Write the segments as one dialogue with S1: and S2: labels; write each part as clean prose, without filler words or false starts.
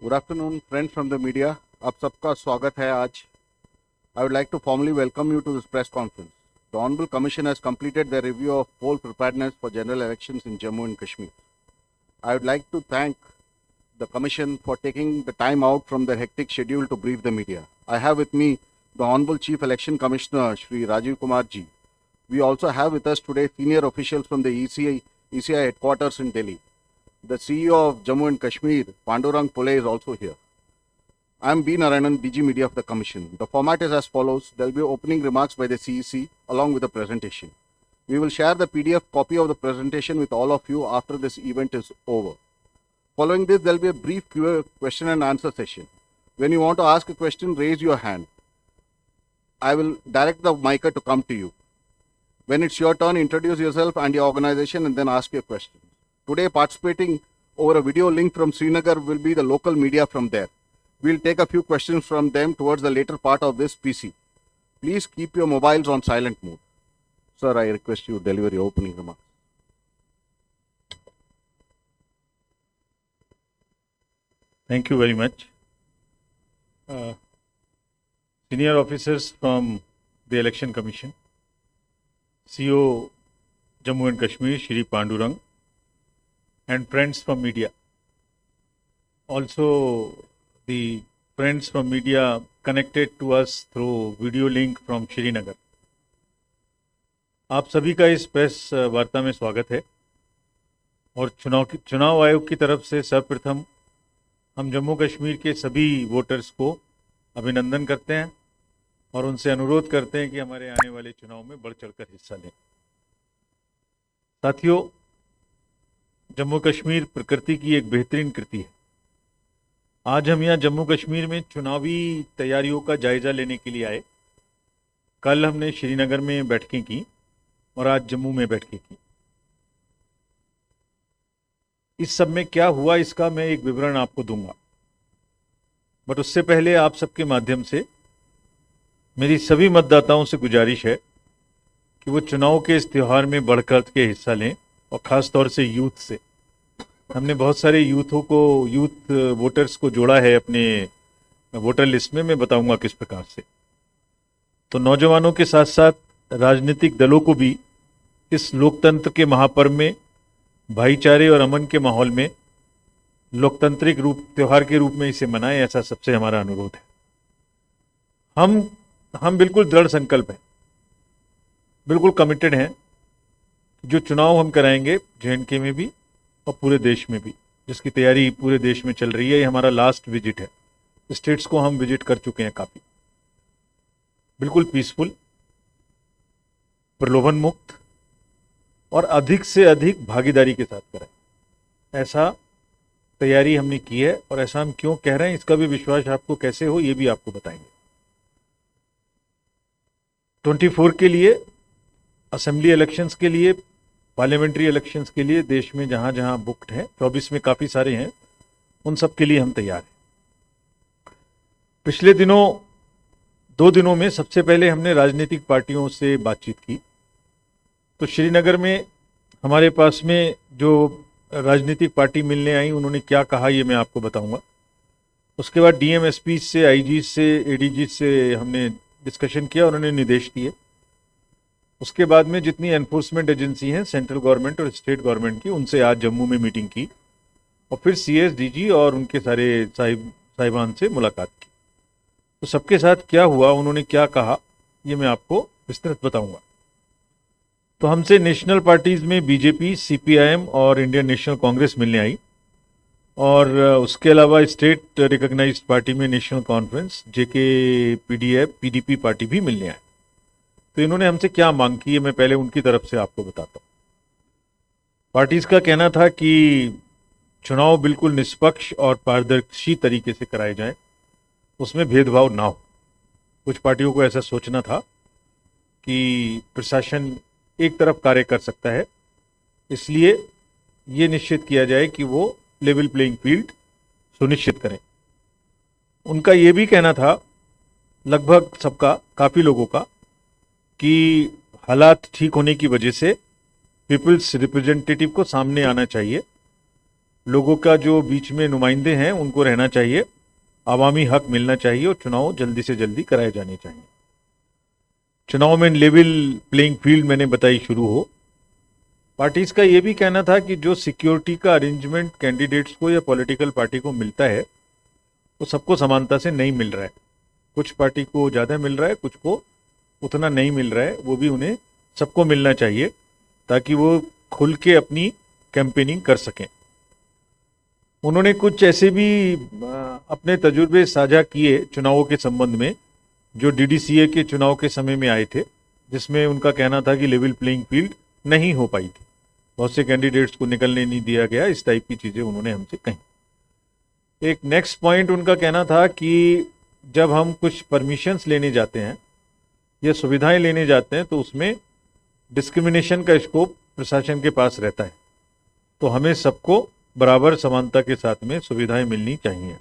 S1: Good afternoon friends from the media. आप सबका स्वागत है आज। I would like to formally welcome you to this press conference. The honourable commission has completed their review of poll preparedness for general elections in Jammu and Kashmir. I would like to thank the commission for taking the time out from their hectic schedule to brief the media. I have with me the Honorable Chief Election Commissioner Shri Rajiv Kumar ji. We also have with us today senior officials from the ECI headquarters in Delhi. The CEO of Jammu and Kashmir, Pandurang Pule, is also here. I am B. Narayanan, DG Media of the Commission. The format is as follows. There will be opening remarks by the CEC along with the presentation. We will share the PDF copy of the presentation with all of you after this event is over. Following this, there will be a brief question and answer session. When you want to ask a question, raise your hand. I will direct the mic to come to you. When it's your turn, introduce yourself and your organization and then ask your question. Today, participating over a video link from Srinagar will be the local media from there. We'll take a few questions from them towards the later part of this PC. Please keep your mobiles on silent mode. Sir, I request you deliver your opening remarks.
S2: Thank you very much. Senior officers from the Election Commission, CEO Jammu and Kashmir, Shri Pandurang, and friends from media. Also, the friends from media connected to us through video link from Srinagar. आप सभी का इस press वार्ता में स्वागत है और चुनाव आयोग की तरफ से सर्वप्रथम हम जम्मू कश्मीर के सभी वोटर्स को अभिनंदन करते हैं और उनसे अनुरोध करते हैं कि हमारे आने वाले चुनाव में बढ़ चढ़कर हिस्सा लें। साथियों, जम्मू कश्मीर प्रकृति की एक बेहतरीन कृति है। आज हम यहाँ जम्मू कश्मीर में चुनावी तैयारियों का जायजा लेने के लिए आए। कल हमने श्रीनगर में बैठकें की और आज जम्मू में बैठकें की। इस सब में क्या हुआ इसका मैं एक विवरण आपको दूंगा, बट उससे पहले आप सबके माध्यम से मेरी सभी मतदाताओं से गुजारिश है कि वो चुनाव के इस त्यौहार में बढ़ के हिस्सा लें और ख़ास तौर से यूथ से। हमने बहुत सारे यूथ वोटर्स को जोड़ा है अपने वोटर लिस्ट में। मैं बताऊंगा किस प्रकार से। तो नौजवानों के साथ साथ राजनीतिक दलों को भी इस लोकतंत्र के महापर्व में भाईचारे और अमन के माहौल में लोकतांत्रिक त्यौहार के रूप में इसे मनाएं, ऐसा सबसे हमारा अनुरोध है। हम बिल्कुल दृढ़ संकल्प हैं, बिल्कुल कमिटेड हैं। जो चुनाव हम कराएंगे JNK में भी और पूरे देश में भी, जिसकी तैयारी पूरे देश में चल रही है। ये हमारा लास्ट विजिट है। स्टेट्स को हम विजिट कर चुके हैं काफ़ी। बिल्कुल पीसफुल, प्रलोभन मुक्त और अधिक से अधिक भागीदारी के साथ कराएं, ऐसा तैयारी हमने की है। और ऐसा हम क्यों कह रहे हैं इसका भी विश्वास आपको कैसे हो ये भी आपको बताएंगे। 24 के लिए, असेंबली इलेक्शंस के लिए, पार्लियामेंट्री इलेक्शंस के लिए देश में जहां जहां बुक्ड हैं, 24 में काफ़ी सारे हैं, उन सब के लिए हम तैयार हैं। पिछले 2 दिनों में सबसे पहले हमने राजनीतिक पार्टियों से बातचीत की। तो श्रीनगर में हमारे पास में जो राजनीतिक पार्टी मिलने आई उन्होंने क्या कहा ये मैं आपको बताऊंगा। उसके बाद DM SP से, IG से, ADG से हमने डिस्कशन किया, उन्होंने निर्देश दिए। उसके बाद में जितनी एनफोर्समेंट एजेंसी हैं सेंट्रल गवर्नमेंट और स्टेट गवर्नमेंट की, उनसे आज जम्मू में मीटिंग की और फिर CS DG और उनके सारे साहिबान से मुलाकात की। तो सबके साथ क्या हुआ, उन्होंने क्या कहा, ये मैं आपको विस्तृत बताऊंगा। तो हमसे नेशनल पार्टीज़ में BJP, CPIM और इंडियन नेशनल कांग्रेस मिलने आई और उसके अलावा स्टेट रिकॉग्नाइज्ड पार्टी में national conference, JK, PDF, PDP party भी मिलने आए। तो इन्होंने हमसे क्या मांग की है मैं पहले उनकी तरफ से आपको बताता हूँ। पार्टीज का कहना था कि चुनाव बिल्कुल निष्पक्ष और पारदर्शी तरीके से कराए जाएं, उसमें भेदभाव ना हो। कुछ पार्टियों को ऐसा सोचना था कि प्रशासन एक तरफ कार्य कर सकता है, इसलिए ये निश्चित किया जाए कि वो लेवल प्लेइंग फील्ड सुनिश्चित करें। उनका ये भी कहना था, लगभग सबका, काफ़ी लोगों का, कि हालात ठीक होने की वजह से पीपल्स रिप्रेजेंटेटिव को सामने आना चाहिए लोगों का जो बीच में नुमाइंदे हैं उनको रहना चाहिए, आवामी हक मिलना चाहिए और चुनाव जल्दी से जल्दी कराए जाने चाहिए। चुनाव में लेवल प्लेइंग फील्ड मैंने बताई शुरू हो। पार्टीज का ये भी कहना था कि जो सिक्योरिटी का अरेंजमेंट कैंडिडेट्स को या पॉलिटिकल पार्टी को मिलता है वो सबको समानता से नहीं मिल रहा है। कुछ पार्टी को ज़्यादा मिल रहा है, कुछ को उतना नहीं मिल रहा है, वो भी उन्हें सबको मिलना चाहिए ताकि वो खुल के अपनी कैंपेनिंग कर सकें। उन्होंने कुछ ऐसे भी अपने तजुर्बे साझा किए चुनावों के संबंध में जो डीडीसीए के चुनाव के समय में आए थे, जिसमें उनका कहना था कि लेवल प्लेइंग फील्ड नहीं हो पाई थी, बहुत से कैंडिडेट्स को निकलने नहीं दिया गया, इस टाइप की चीज़ें उन्होंने हमसे कही। एक नेक्स्ट पॉइंट उनका कहना था कि जब हम कुछ परमिशंस लेने जाते हैं या सुविधाएं लेने जाते हैं तो उसमें डिस्क्रिमिनेशन का स्कोप प्रशासन के पास रहता है, तो हमें सबको बराबर समानता के साथ में सुविधाएं मिलनी चाहिए।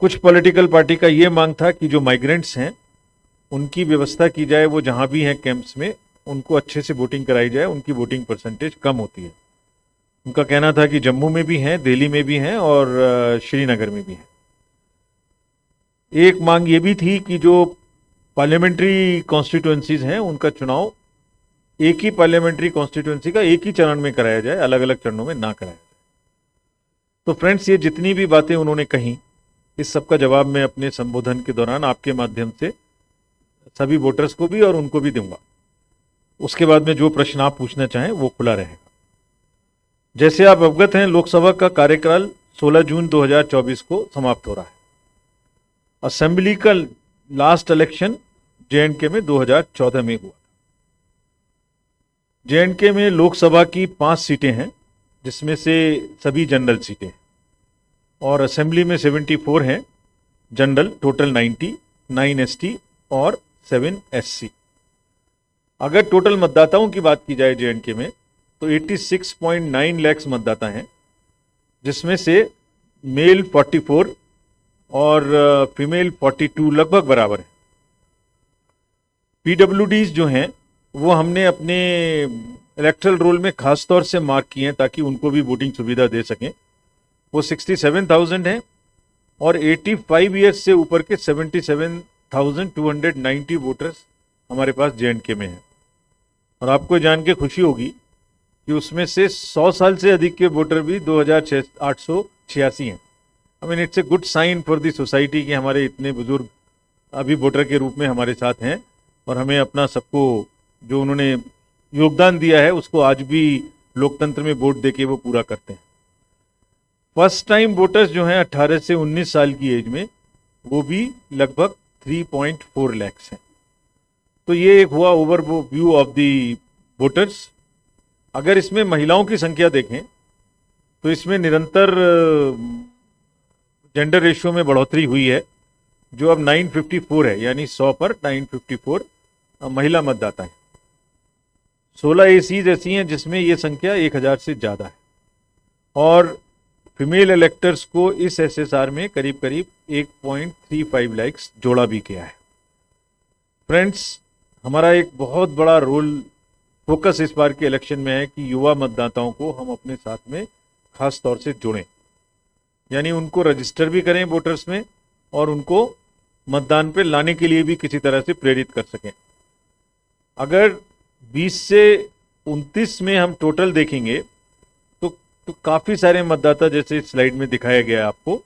S2: कुछ पॉलिटिकल पार्टी का ये मांग था कि जो माइग्रेंट्स हैं उनकी व्यवस्था की जाए, वो जहां भी हैं कैंप्स में उनको अच्छे से वोटिंग कराई जाए, उनकी वोटिंग परसेंटेज कम होती है। उनका कहना था कि जम्मू में भी हैं, दिल्ली में भी हैं और श्रीनगर में भी हैं। एक मांग ये भी थी कि जो पार्लियामेंट्री कॉन्स्टिट्यूएंसीज हैं उनका चुनाव एक ही पार्लियामेंट्री कॉन्स्टिट्यूएंसी का एक ही चरण में कराया जाए, अलग अलग चरणों में ना कराया जाए। तो फ्रेंड्स, ये जितनी भी बातें उन्होंने कही, इस सब का जवाब मैं अपने संबोधन के दौरान आपके माध्यम से सभी वोटर्स को भी और उनको भी दूंगा। उसके बाद में जो प्रश्न आप पूछना चाहें वो खुला रहेगा। जैसे आप अवगत हैं, लोकसभा का कार्यकाल 16 जून 2024 को समाप्त हो रहा है। असेंबली का लास्ट इलेक्शन जेएंडके में 2014 में हुआ। जेएंडके में लोकसभा की 5 सीटें हैं, जिसमें से सभी जनरल सीटें हैं, और असेंबली में 74 हैं जनरल, टोटल 90, 9 एसटी और 7 एससी। अगर टोटल मतदाताओं की बात की जाए जेएंडके में तो 86.9 लाख मतदाता हैं, जिसमें से मेल 44 और फीमेल 42 लगभग बराबर है। पीडब्ल्यूडीज जो हैं वो हमने अपने इलेक्टरल रोल में खास तौर से मार्क किए हैं ताकि उनको भी वोटिंग सुविधा दे सकें। वो 67,000 हैं और 85 ईयर्स से ऊपर के 77,290 वोटर्स हमारे पास जेएंडके में हैं। और आपको जान के खुशी होगी कि उसमें से 100 साल से अधिक के वोटर भी 2,886 हैं। I mean it's a good sign for the society कि हमारे इतने बुजुर्ग अभी वोटर के रूप में हमारे साथ हैं और हमें अपना सबको जो उन्होंने योगदान दिया है उसको आज भी लोकतंत्र में वोट देके वो पूरा करते हैं। फर्स्ट टाइम वोटर्स जो हैं 18 से 19 साल की एज में, वो भी लगभग 3.4 लाख हैं। तो ये एक हुआ ओवरव्यू ऑफ दी वोटर्स। अगर इसमें महिलाओं की संख्या देखें तो इसमें निरंतर जेंडर रेशियो में बढ़ोतरी हुई है, जो अब 954 है, यानी 100 पर 954 महिला मतदाता हैं। 16 एसीज ऐसी हैं जिसमें ये संख्या 1000 से ज़्यादा है, और फीमेल इलेक्टर्स को इस एसएसआर में करीब करीब 1.35 लाख जोड़ा भी गया है। फ्रेंड्स, हमारा एक बहुत बड़ा रोल फोकस इस बार के इलेक्शन में है कि युवा मतदाताओं को हम अपने साथ में खास तौर से जोड़ें, यानी उनको रजिस्टर भी करें वोटर्स में और उनको मतदान पे लाने के लिए भी किसी तरह से प्रेरित कर सकें। अगर 20 से 29 में हम टोटल देखेंगे तो काफ़ी सारे मतदाता, जैसे इस स्लाइड में दिखाया गया है आपको,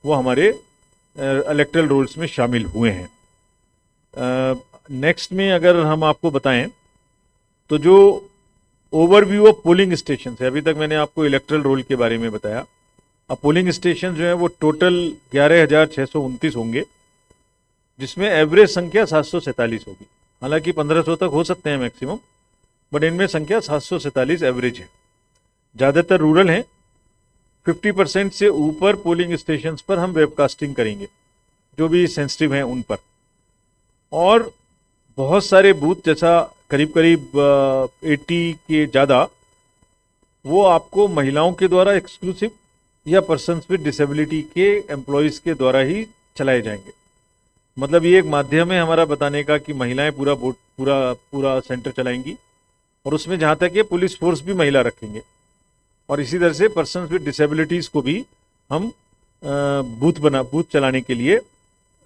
S2: वो हमारे इलेक्टरल रोल्स में शामिल हुए हैं। नेक्स्ट में अगर हम आपको बताएं तो जो ओवरव्यू ऑफ पोलिंग स्टेशन है, अभी तक मैंने आपको इलेक्टरल रोल के बारे में बताया। अब पोलिंग स्टेशन जो है वो टोटल 11,629 होंगे, जिसमें एवरेज संख्या 747 होगी। हालांकि 1500 तक हो सकते हैं मैक्सिमम, बट इनमें संख्या 747 एवरेज है। ज़्यादातर रूरल हैं। 50% से ऊपर पोलिंग स्टेशंस पर हम वेबकास्टिंग करेंगे, जो भी सेंसिटिव हैं उन पर। और बहुत सारे बूथ, जैसा करीब करीब 80 के ज़्यादा, वो आपको महिलाओं के द्वारा एक्सक्लूसिव या पर्सन्स विद डिसेबिलिटी के एम्प्लॉयज़ के द्वारा ही चलाए जाएंगे। मतलब ये एक माध्यम है हमारा बताने का कि महिलाएं पूरा सेंटर चलाएंगी, और उसमें जहाँ तक ये पुलिस फोर्स भी महिला रखेंगे। और इसी तरह से पर्सन्स विद डिसेबिलिटीज को भी हम बूथ चलाने के लिए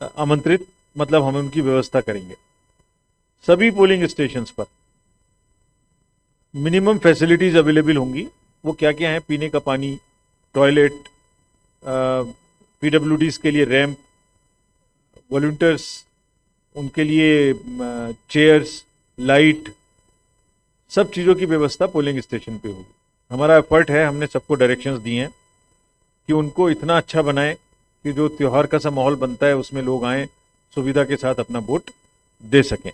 S2: आमंत्रित, मतलब हम उनकी व्यवस्था करेंगे। सभी पोलिंग स्टेशंस पर मिनिमम फैसिलिटीज अवेलेबल होंगी। वो क्या क्या है? पीने का पानी, टॉयलेट, पीडब्ल्यूडीज के लिए रैंप, वॉलंटियर्स उनके लिए चेयर्स, लाइट, सब चीज़ों की व्यवस्था पोलिंग स्टेशन पे होगी। हमारा एफर्ट है, हमने सबको डायरेक्शंस दिए हैं कि उनको इतना अच्छा बनाएं कि जो त्यौहार का सा माहौल बनता है उसमें लोग आएँ, सुविधा के साथ अपना वोट दे सकें।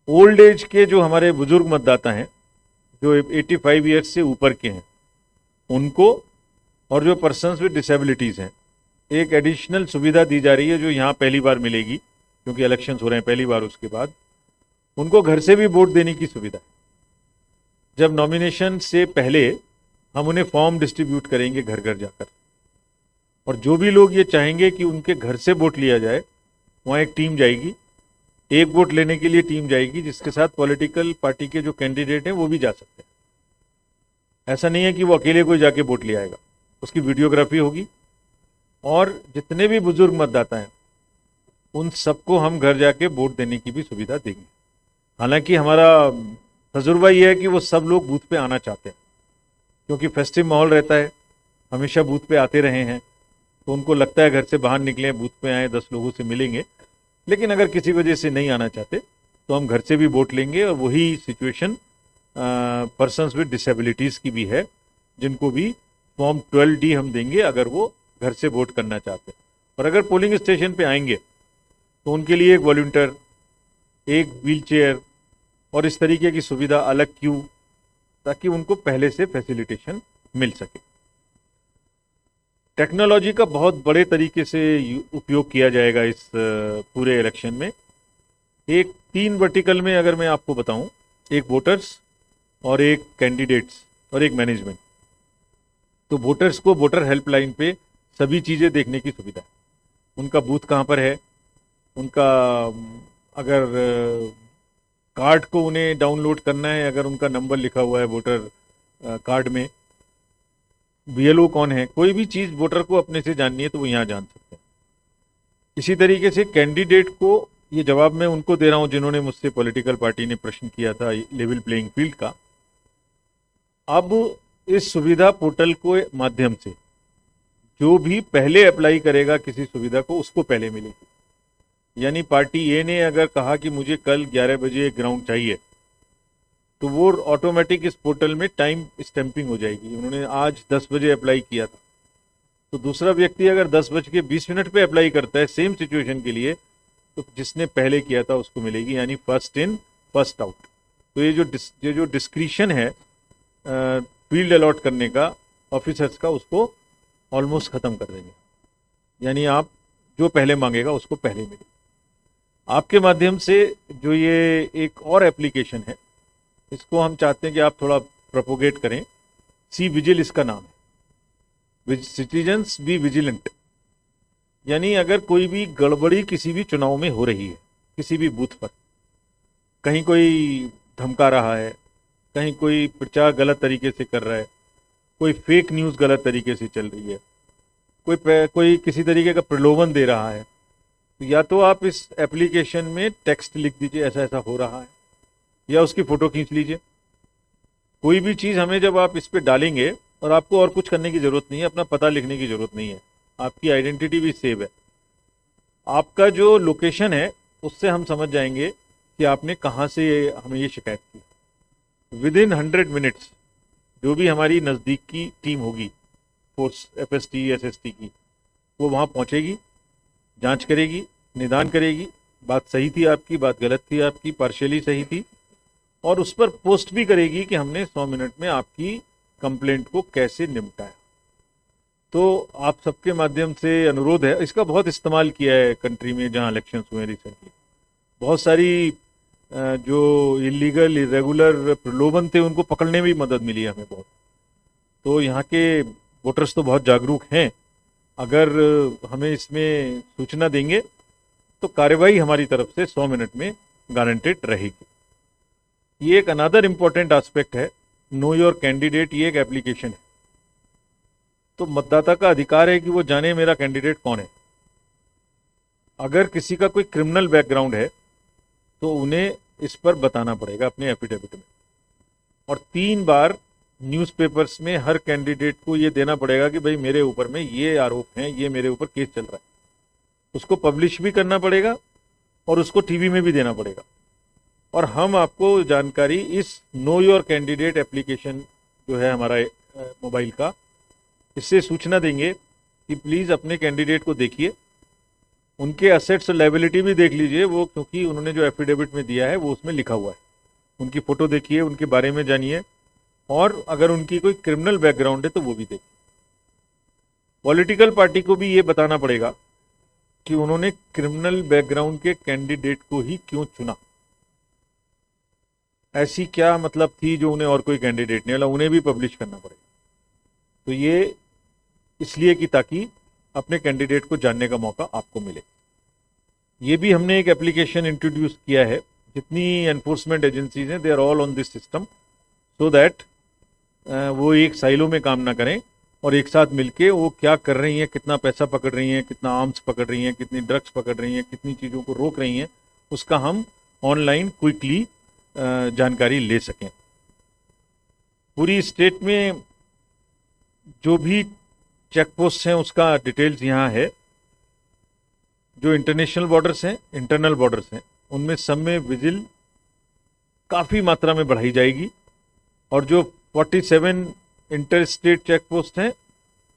S2: ओल्ड एज के जो हमारे बुजुर्ग मतदाता हैं, जो 85 ईयर्स से ऊपर के हैं, उनको, और जो पर्सन्स विद डिसेबिलिटीज़ हैं, एक एडिशनल सुविधा दी जा रही है जो यहाँ पहली बार मिलेगी, क्योंकि इलेक्शंस हो रहे हैं पहली बार। उसके बाद उनको घर से भी वोट देने की सुविधा है। जब नॉमिनेशन से पहले हम उन्हें फॉर्म डिस्ट्रीब्यूट करेंगे घर घर जाकर, और जो भी लोग ये चाहेंगे कि उनके घर से वोट लिया जाए, वहाँ एक टीम जाएगी, एक वोट लेने के लिए टीम जाएगी, जिसके साथ पॉलिटिकल पार्टी के जो कैंडिडेट हैं वो भी जा सकते हैं। ऐसा नहीं है कि वो अकेले कोई जाके वोट ले आएगा। उसकी वीडियोग्राफी होगी, और जितने भी बुजुर्ग मतदाता हैं उन सबको हम घर जाके वोट देने की भी सुविधा देंगे। हालांकि हमारा तजुर्बा ये है कि वो सब लोग बूथ पे आना चाहते हैं, क्योंकि फेस्टिव माहौल रहता है, हमेशा बूथ पे आते रहे हैं, तो उनको लगता है घर से बाहर निकले, बूथ पे आए, 10 लोगों से मिलेंगे। लेकिन अगर किसी वजह से नहीं आना चाहते तो हम घर से भी वोट लेंगे। और वही सिचुएशन पर्सन्स विद डिसेबिलिटीज़ की भी है, जिनको भी फॉर्म 12D हम देंगे अगर वो घर से वोट करना चाहते हैं। और अगर पोलिंग स्टेशन पे आएंगे तो उनके लिए एक वॉलंटियर, एक व्हील चेयर और इस तरीके की सुविधा, अलग क्यू, ताकि उनको पहले से फैसिलिटेशन मिल सके। टेक्नोलॉजी का बहुत बड़े तरीके से उपयोग किया जाएगा इस पूरे इलेक्शन में। एक 3 वर्टिकल में अगर मैं आपको बताऊं, एक वोटर्स और एक कैंडिडेट्स और एक मैनेजमेंट। तो वोटर्स को वोटर हेल्पलाइन पे सभी चीज़ें देखने की सुविधा है। उनका बूथ कहाँ पर है, उनका अगर कार्ड को उन्हें डाउनलोड करना है, अगर उनका नंबर लिखा हुआ है वोटर कार्ड में, BLO कौन है, कोई भी चीज़ वोटर को अपने से जाननी है तो वो यहाँ जान सकते हैं। इसी तरीके से कैंडिडेट को, ये जवाब मैं उनको दे रहा हूँ जिन्होंने मुझसे पॉलिटिकल पार्टी ने प्रश्न किया था लेवल प्लेइंग फील्ड का। अब इस सुविधा पोर्टल के माध्यम से जो भी पहले अप्लाई करेगा किसी सुविधा को, उसको पहले मिलेगी। यानी पार्टी ए ने अगर कहा कि मुझे कल 11 बजे एक ग्राउंड चाहिए, तो वो ऑटोमेटिक इस पोर्टल में टाइम स्टैंपिंग हो जाएगी। उन्होंने आज 10 बजे अप्लाई किया था, तो दूसरा व्यक्ति अगर 10:20 पे अप्लाई करता है सेम सिचुएशन के लिए, तो जिसने पहले किया था उसको मिलेगी, यानी फर्स्ट इन फर्स्ट आउट। तो ये जो डिस्क्रिशन है फील्ड अलॉट करने का ऑफिसर्स का, उसको ऑलमोस्ट ख़त्म कर देंगे। यानी आप जो पहले मांगेगा उसको पहले मिलेगा। आपके माध्यम से जो ये एक और एप्लीकेशन है, इसको हम चाहते हैं कि आप थोड़ा प्रोपोगेट करें। सी विजिल इसका नाम है, सिटीजन्स बी विजिलेंट। यानी अगर कोई भी गड़बड़ी किसी भी चुनाव में हो रही है, किसी भी बूथ पर, कहीं कोई धमका रहा है, कहीं कोई प्रचार गलत तरीके से कर रहा है, कोई फेक न्यूज़ गलत तरीके से चल रही है, कोई किसी तरीके का प्रलोभन दे रहा है, तो या तो आप इस एप्लीकेशन में टेक्स्ट लिख दीजिए ऐसा ऐसा हो रहा है, या उसकी फ़ोटो खींच लीजिए। कोई भी चीज़ हमें जब आप इस पर डालेंगे, और आपको और कुछ करने की ज़रूरत नहीं है, अपना पता लिखने की ज़रूरत नहीं है, आपकी आइडेंटिटी भी सेव है। आपका जो लोकेशन है उससे हम समझ जाएंगे कि आपने कहाँ से हमें ये शिकायत की। विदिन 100 मिनट्स जो भी हमारी नज़दीक की टीम होगी, फोर्स FST SST की, वो वहाँ पहुँचेगी, जांच करेगी, निदान करेगी, बात सही थी आपकी, बात गलत थी आपकी, पार्शियली सही थी, और उस पर पोस्ट भी करेगी कि हमने 100 मिनट में आपकी कंप्लेंट को कैसे निपटाया। तो आप सबके माध्यम से अनुरोध है, इसका बहुत इस्तेमाल किया है कंट्री में जहाँ इलेक्शंस हुए रिसेंटली। बहुत सारी जो इलीगल इरेगुलर प्रलोभन थे उनको पकड़ने में भी मदद मिली है हमें बहुत। तो यहाँ के वोटर्स तो बहुत जागरूक हैं। अगर हमें इसमें सूचना देंगे तो कार्रवाई हमारी तरफ से 100 मिनट में गारंटेड रहेगी। ये एक अनदर इम्पॉर्टेंट एस्पेक्ट है नो योर कैंडिडेट ये एक एप्लीकेशन है। तो मतदाता का अधिकार है कि वो जाने मेरा कैंडिडेट कौन है। अगर किसी का कोई क्रिमिनल बैकग्राउंड है तो उन्हें इस पर बताना पड़ेगा अपने एफिडेविट में, और 3 बार न्यूज़पेपर्स में हर कैंडिडेट को ये देना पड़ेगा कि भाई मेरे ऊपर में ये आरोप हैं, ये मेरे ऊपर केस चल रहा है। उसको पब्लिश भी करना पड़ेगा और उसको टीवी में भी देना पड़ेगा। और हम आपको जानकारी इस नो योर कैंडिडेट एप्लीकेशन जो है हमारा मोबाइल का, इससे सूचना देंगे कि प्लीज़ अपने कैंडिडेट को देखिए, उनके असेट्स और लायबिलिटी भी देख लीजिए, वो क्योंकि उन्होंने जो एफिडेविट में दिया है वो उसमें लिखा हुआ है। उनकी फ़ोटो देखिए, उनके बारे में जानिए, और अगर उनकी कोई क्रिमिनल बैकग्राउंड है तो वो भी देखिए। पॉलिटिकल पार्टी को भी ये बताना पड़ेगा कि उन्होंने क्रिमिनल बैकग्राउंड के कैंडिडेट को ही क्यों चुना। ऐसी क्या मतलब थी जो उन्हें और कोई कैंडिडेट नहीं मिला, उन्हें भी पब्लिश करना पड़ेगा। तो ये इसलिए कि ताकि अपने कैंडिडेट को जानने का मौका आपको मिले। ये भी हमने एक एप्लीकेशन इंट्रोड्यूस किया है। जितनी एनफोर्समेंट एजेंसीज हैं they are all on this system, so that वो एक साइलो में काम ना करें और एक साथ मिलके वो क्या कर रही हैं, कितना पैसा पकड़ रही हैं, कितना आर्म्स पकड़ रही हैं, कितनी ड्रग्स पकड़ रही हैं, कितनी चीज़ों को रोक रही हैं, उसका हम ऑनलाइन क्विकली जानकारी ले सकें। पूरी स्टेट में जो भी चेक पोस्ट हैं उसका डिटेल्स यहाँ है। जो इंटरनेशनल बॉर्डर्स हैं, इंटरनल बॉर्डर्स हैं, उनमें सब में विजिल काफ़ी मात्रा में बढ़ाई जाएगी, और जो 47 इंटर स्टेट चेक पोस्ट हैं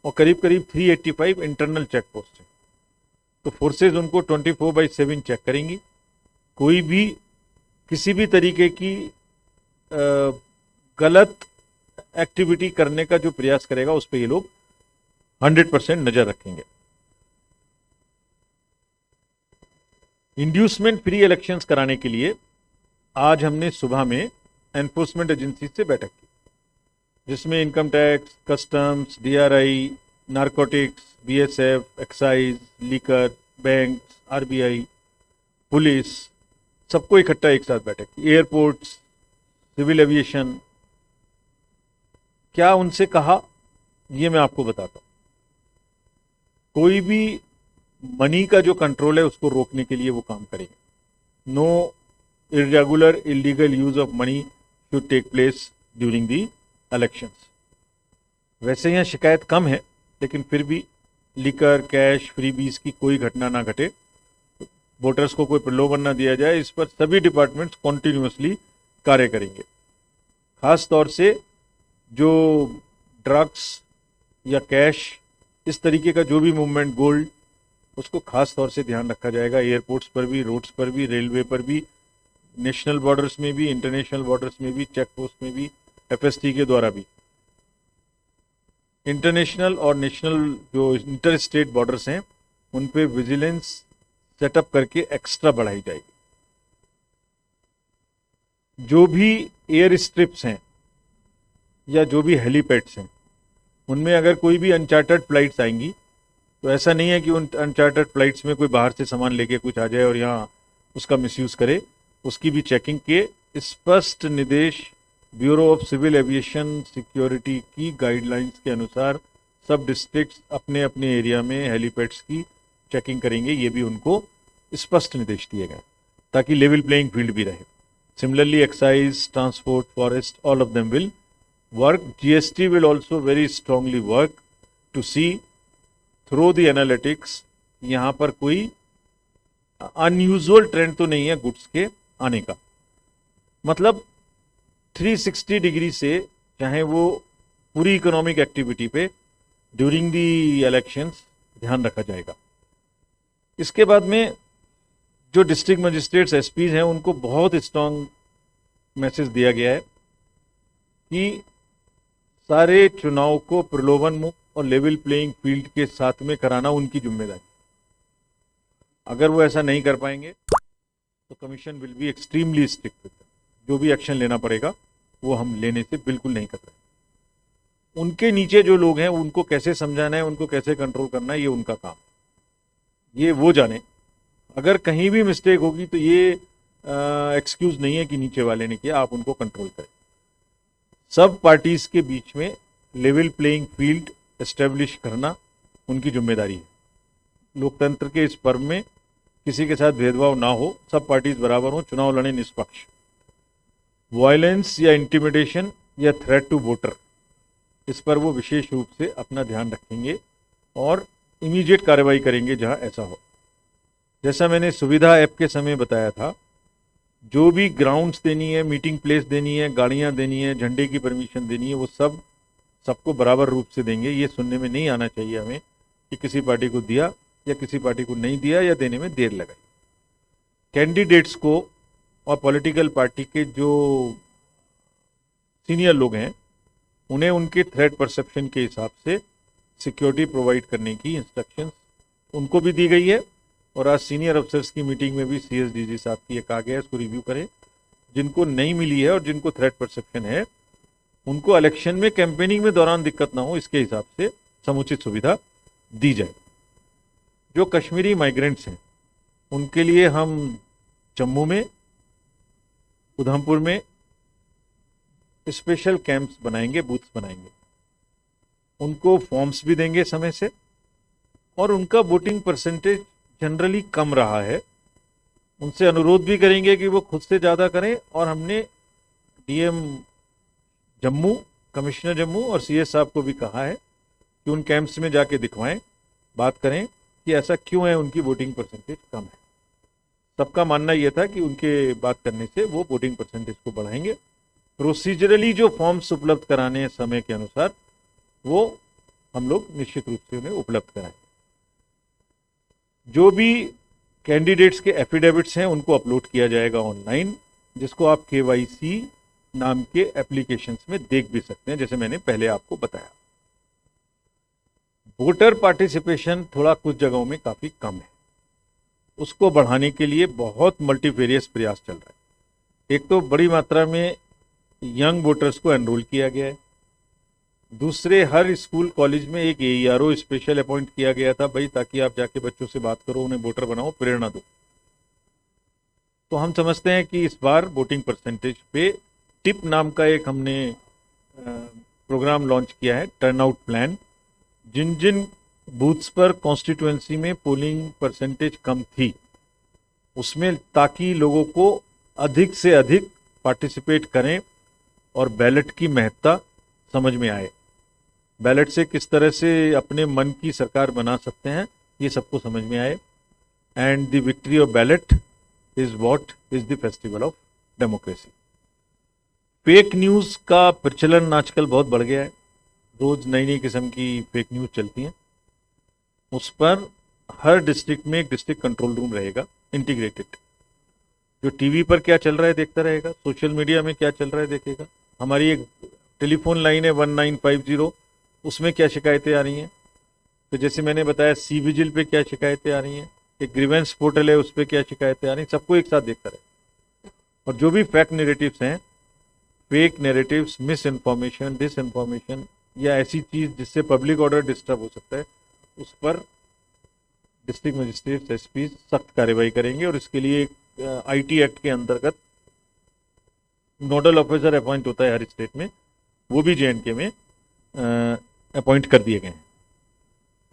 S2: और करीब करीब 385 इंटरनल चेक पोस्ट हैं। तो फोर्सेज उनको 24/7 चेक करेंगी। कोई भी किसी भी तरीके की गलत एक्टिविटी करने का जो प्रयास करेगा उस पर ये लोग 100% नजर रखेंगे। इंड्यूसमेंट फ्री इलेक्शंस कराने के लिए आज हमने सुबह में एनफोर्समेंट एजेंसी से बैठक की, जिसमें income tax, customs, DRI, narcotics, BSF, excise, liquor, bank, RBI, police, सबको इकट्ठा एक साथ बैठक की। एयरपोर्ट्स, सिविल एविएशन, क्या उनसे कहा ये मैं आपको बताता हूं। कोई भी मनी का जो कंट्रोल है उसको रोकने के लिए वो काम करेंगे। No irregular illegal use of money should take place during the elections. वैसे यहाँ शिकायत कम है, लेकिन फिर भी लिकर, कैश, फ्रीबीज की कोई घटना ना घटे, वोटर्स को कोई प्रलोभन ना दिया जाए, इस पर सभी डिपार्टमेंट्स कॉन्टिन्यूसली कार्य करेंगे। खास तौर से जो ड्रग्स या कैश, इस तरीके का जो भी मूवमेंट, गोल्ड, उसको खास तौर से ध्यान रखा जाएगा। एयरपोर्ट्स पर भी, रोड्स पर भी, रेलवे पर भी, नेशनल बॉर्डर्स में भी, इंटरनेशनल बॉर्डर्स में भी, चेक पोस्ट में भी, एफएसटी के द्वारा भी। इंटरनेशनल और नेशनल जो इंटर स्टेट बॉर्डर्स हैं उन पे विजिलेंस सेटअप करके एक्स्ट्रा बढ़ाई जाएगी। जो भी एयर स्ट्रिप्स हैं या जो भी हेलीपैड्स हैं, उनमें अगर कोई भी अनचार्टर्ड फ्लाइट्स आएंगी तो ऐसा नहीं है कि उन अनचार्टर्ड फ्लाइट्स में कोई बाहर से सामान लेके कुछ आ जाए और यहाँ उसका मिसयूज करे। उसकी भी चेकिंग के स्पष्ट निर्देश bureau of civil aviation security की गाइडलाइंस के अनुसार सब डिस्ट्रिक्ट्स अपने अपने एरिया में हेलीपैड्स की चेकिंग करेंगे। ये भी उनको स्पष्ट निर्देश दिए गए ताकि लेवल प्लेइंग फील्ड भी रहे। Similarly excise, transport, forest, all of them will work. GST will also very strongly work to see through the analytics यहाँ पर कोई अनयूजुअल ट्रेंड तो नहीं है गुड्स के आने का। मतलब 360 डिग्री से, चाहे वो पूरी इकोनॉमिक एक्टिविटी पे ड्यूरिंग दी इलेक्शंस ध्यान रखा जाएगा। इसके बाद में जो डिस्ट्रिक्ट मजिस्ट्रेट्स, एसपीज हैं, उनको बहुत स्ट्रांग मैसेज दिया गया है कि सारे चुनाव को प्रलोभन मुक्त और लेवल प्लेइंग फील्ड के साथ में कराना उनकी जिम्मेदारी। अगर वो ऐसा नहीं कर पाएंगे तो commission will be extremely strict with them. जो भी एक्शन लेना पड़ेगा वो हम लेने से बिल्कुल नहीं कर रहे। उनके नीचे जो लोग हैं उनको कैसे समझाना है, उनको कैसे कंट्रोल करना है, ये उनका काम, ये वो जाने। अगर कहीं भी मिस्टेक होगी तो ये एक्सक्यूज नहीं है कि नीचे वाले ने किया, आप उनको कंट्रोल करें। सब पार्टीज के बीच में लेवल प्लेइंग फील्ड एस्टेब्लिश करना उनकी जिम्मेदारी है। लोकतंत्र के इस पर्व में किसी के साथ भेदभाव ना हो, सब पार्टीज बराबर हो, चुनाव लड़े निष्पक्ष। वायलेंस या इंटिमिडेशन या थ्रेट टू वोटर, इस पर वो विशेष रूप से अपना ध्यान रखेंगे और इमीडिएट कार्रवाई करेंगे जहां ऐसा हो। जैसा मैंने सुविधा ऐप के समय बताया था, जो भी ग्राउंड्स देनी है, मीटिंग प्लेस देनी है, गाड़ियां देनी है, झंडे की परमिशन देनी है, वो सब सबको बराबर रूप से देंगे। ये सुनने में नहीं आना चाहिए हमें कि किसी पार्टी को दिया या किसी पार्टी को नहीं दिया या देने में देर लगाई। कैंडिडेट्स को और पॉलिटिकल पार्टी के जो सीनियर लोग हैं उन्हें उनके थ्रेट परसेप्शन के हिसाब से सिक्योरिटी प्रोवाइड करने की इंस्ट्रक्शंस उनको भी दी गई है। और आज सीनियर अफसर्स की मीटिंग में भी CSDG साहब की ये कहा गया है, इसको रिव्यू करें। जिनको नहीं मिली है और जिनको थ्रेट परसेप्शन है उनको इलेक्शन में कैंपेनिंग में दौरान दिक्कत ना हो, इसके हिसाब से समुचित सुविधा दी जाए। जो कश्मीरी माइग्रेंट्स हैं उनके लिए हम जम्मू में, उधमपुर में स्पेशल कैंप्स बनाएंगे, बूथ्स बनाएंगे, उनको फॉर्म्स भी देंगे समय से। और उनका वोटिंग परसेंटेज जनरली कम रहा है, उनसे अनुरोध भी करेंगे कि वो खुद से ज़्यादा करें। और हमने DM जम्मू, कमिश्नर जम्मू और CS साहब को भी कहा है कि उन कैंप्स में जाके दिखवाएं, बात करें कि ऐसा क्यों है, उनकी वोटिंग परसेंटेज कम है। सबका मानना यह था कि उनके बात करने से वो वोटिंग परसेंटेज को बढ़ाएंगे। प्रोसीजरली जो फॉर्म्स उपलब्ध कराने हैं समय के अनुसार, वो हम लोग निश्चित रूप से उन्हें उपलब्ध कराएंगे। जो भी कैंडिडेट्स के एफिडेविट्स हैं उनको अपलोड किया जाएगा ऑनलाइन, जिसको आप KYC नाम के एप्लीकेशंस में देख भी सकते हैं, जैसे मैंने पहले आपको बताया। वोटर पार्टिसिपेशन थोड़ा कुछ जगहों में काफी कम है, उसको बढ़ाने के लिए बहुत मल्टीवेरियस प्रयास चल रहा है। एक तो बड़ी मात्रा में यंग वोटर्स को एनरोल किया गया है। दूसरे, हर स्कूल कॉलेज में एक AERO स्पेशल अपॉइंट किया गया था भाई, ताकि आप जाके बच्चों से बात करो, उन्हें वोटर बनाओ, प्रेरणा दो। तो हम समझते हैं कि इस बार वोटिंग परसेंटेज पे टिप नाम का एक हमने प्रोग्राम लॉन्च किया है, टर्नआउट प्लान। जिन जिन बूथ्स पर कॉन्स्टिट्यूएंसी में पोलिंग परसेंटेज कम थी उसमें, ताकि लोगों को अधिक से अधिक पार्टिसिपेट करें और बैलेट की महत्ता समझ में आए, बैलेट से किस तरह से अपने मन की सरकार बना सकते हैं, ये सबको समझ में आए। And the victory of ballot is what is the festival of democracy. Fake news का प्रचलन आजकल बहुत बढ़ गया है, रोज नई नई किस्म की फेक न्यूज चलती हैं। उस पर हर डिस्ट्रिक्ट में एक डिस्ट्रिक्ट कंट्रोल रूम रहेगा इंटीग्रेटेड, जो टीवी पर क्या चल रहा है देखता रहेगा, सोशल मीडिया में क्या चल रहा है देखेगा। हमारी एक टेलीफोन लाइन है 1950, उसमें क्या शिकायतें आ रही हैं, तो जैसे मैंने बताया CVGIL पे क्या शिकायतें आ रही हैं, एक ग्रीवेंस पोर्टल है उस पर क्या शिकायतें आ रही हैं, सबको एक साथ देखता रहे। और जो भी फैक्ट नैरेटिव्स हैं, fake narratives, misinformation, disinformation या ऐसी चीज जिससे पब्लिक ऑर्डर डिस्टर्ब हो सकता है, उस पर डिस्ट्रिक्ट मजिस्ट्रेट SP सख्त कार्रवाई करेंगे। और इसके लिए एक IT एक्ट के अंतर्गत नोडल ऑफिसर अपॉइंट होता है हर स्टेट में, वो भी JNK में अपॉइंट कर दिए गए हैं।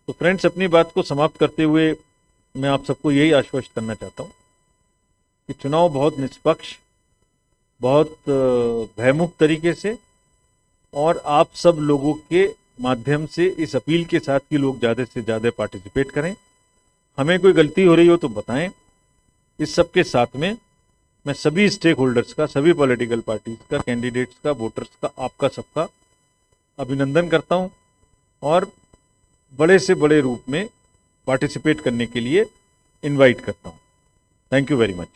S2: तो फ्रेंड्स, अपनी बात को समाप्त करते हुए मैं आप सबको यही आश्वस्त करना चाहता हूं कि चुनाव बहुत निष्पक्ष, बहुत भयमुक्त तरीके से और आप सब लोगों के माध्यम से इस अपील के साथ कि लोग ज़्यादा से ज़्यादा पार्टिसिपेट करें। हमें कोई गलती हो रही हो तो बताएं। इस सब के साथ में मैं सभी स्टेक होल्डर्स का, सभी पॉलिटिकल पार्टीज का, कैंडिडेट्स का, वोटर्स का, आपका सबका अभिनंदन करता हूं और बड़े से बड़े रूप में पार्टिसिपेट करने के लिए इनवाइट करता हूं। Thank you very much.